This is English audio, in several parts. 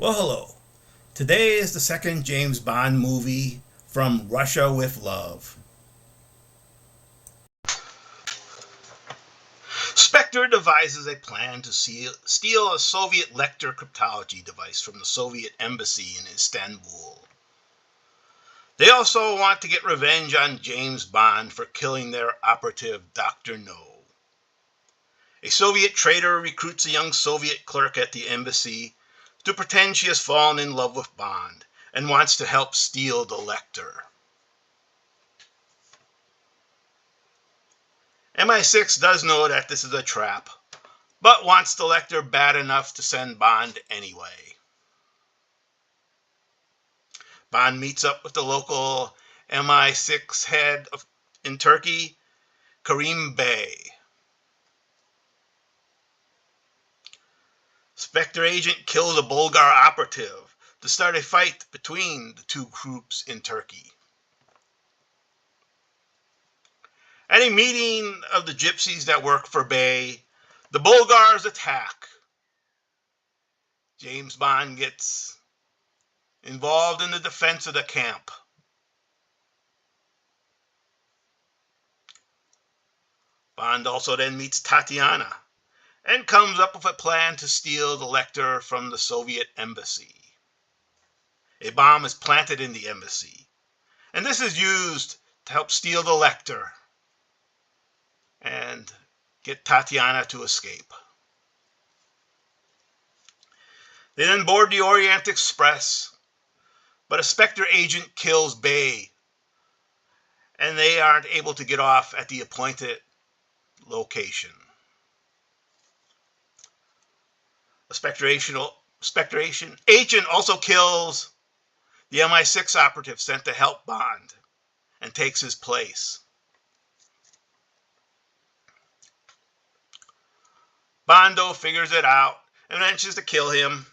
Well, hello. Today is the second James Bond movie from Russia with Love. Spectre devises a plan to steal a Soviet Lecter cryptology device from the Soviet embassy in Istanbul. They also want to get revenge on James Bond for killing their operative Dr. No. A Soviet traitor recruits a young Soviet clerk at the embassy to pretend she has fallen in love with Bond and wants to help steal the Lecter. MI6 does know that this is a trap, but wants the Lecter bad enough to send Bond anyway. Bond meets up with the local MI6 head in Turkey, Karim Bey. Spectre agent kills a Bulgar operative to start a fight between the two groups in Turkey. At a meeting of the gypsies that work for Bey, the Bulgars attack. James Bond gets involved in the defense of the camp. Bond also then meets Tatiana and comes up with a plan to steal the Lecter from the Soviet embassy. A bomb is planted in the embassy, and this is used to help steal the Lecter and get Tatiana to escape. They then board the Orient Express, but a Spectre agent kills Bey, and they aren't able to get off at the appointed location. A Spectre agent also kills the MI6 operative sent to help Bond and takes his place. Bondo figures it out and manages to kill him,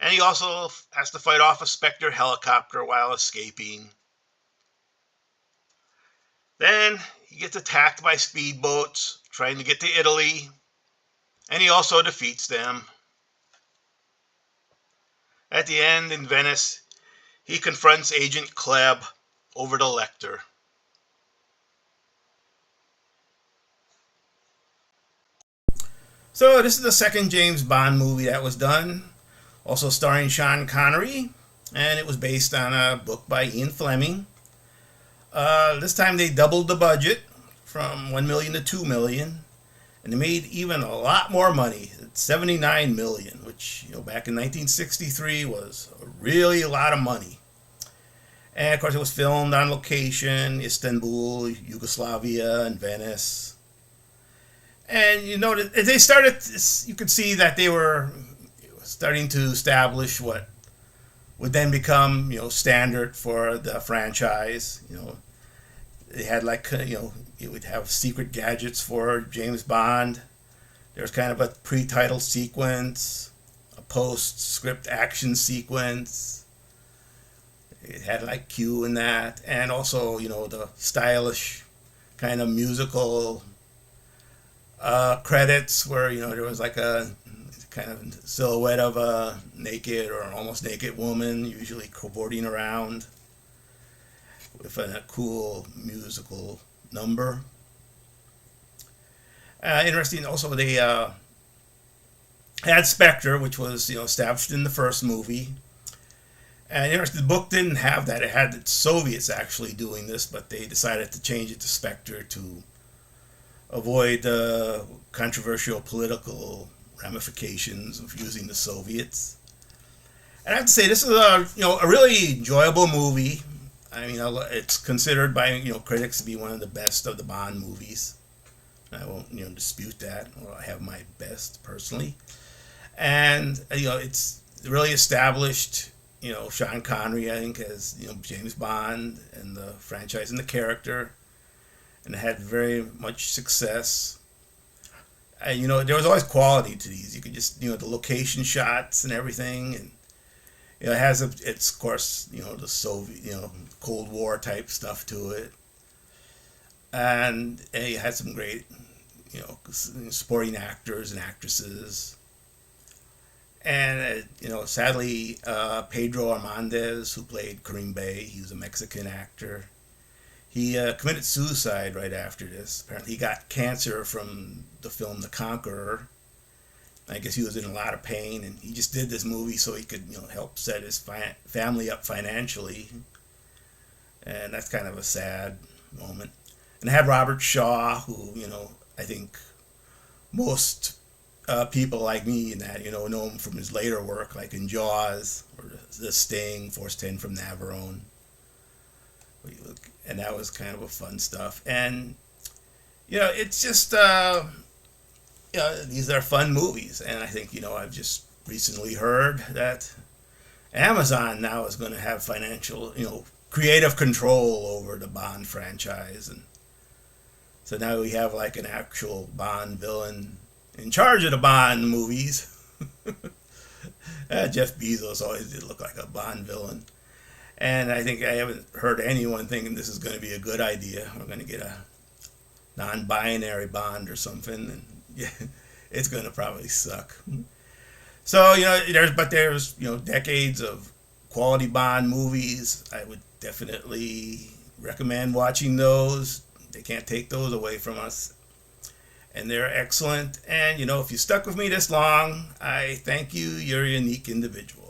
and he also has to fight off a Spectre helicopter while escaping. Then he gets attacked by speedboats trying to get to Italy, and he also defeats them. At the end, in Venice, he confronts Agent Klebb over the Lecter. So, this is the second James Bond movie that was done, also starring Sean Connery, and it was based on a book by Ian Fleming. This time they doubled the budget from $1 million to $2 million, and they made even a lot more money, $79 million, which back in 1963 was really a lot of money. And of course, it was filmed on location, Istanbul, Yugoslavia, and Venice. And they started. You could see that they were starting to establish what would then become, standard for the franchise. They had you would have secret gadgets for James Bond. There was kind of a pre-title sequence, a post-script action sequence. It had like Q in that, and also the stylish kind of musical credits where there was like a kind of silhouette of a naked or almost naked woman, usually cavorting around with a cool musical number. Interesting. Also, they had Spectre, which was established in the first movie. And interesting, the book didn't have that. It had the Soviets actually doing this, but they decided to change it to Spectre to avoid the controversial political ramifications of using the Soviets. And I have to say, this is a really enjoyable movie. I mean, it's considered by critics to be one of the best of the Bond movies. I won't dispute that. Or I have my best personally, and it's really established Sean Connery, I think, as James Bond and the franchise and the character, and it had very much success. And there was always quality to these. You could just the location shots and everything, and it has it's of course the Soviet Cold War type stuff to it, and it had some great supporting actors and actresses. And sadly, Pedro Armendez, who played Kareem Bey, he was a Mexican actor. He committed suicide right after this. Apparently, he got cancer from the film The Conqueror. I guess he was in a lot of pain, and he just did this movie so he could, help set his family up financially. And that's kind of a sad moment. And I had Robert Shaw, who, I think most people like me in that, know him from his later work, like in Jaws or The Sting, Force 10 from Navarone. And that was kind of a fun stuff. And, it's just, these are fun movies. And I think, I've just recently heard that Amazon now is going to have financial, creative control over the Bond franchise. And so now we have like an actual Bond villain in charge of the Bond movies. Jeff Bezos always did look like a Bond villain. And I think I haven't heard anyone thinking this is going to be a good idea. We're going to get a non-binary Bond or something. And yeah, it's going to probably suck. So, there's decades of quality Bond movies. I would definitely recommend watching those. They can't take those away from us. And they're excellent. And, if you stuck with me this long, I thank you. You're a unique individual.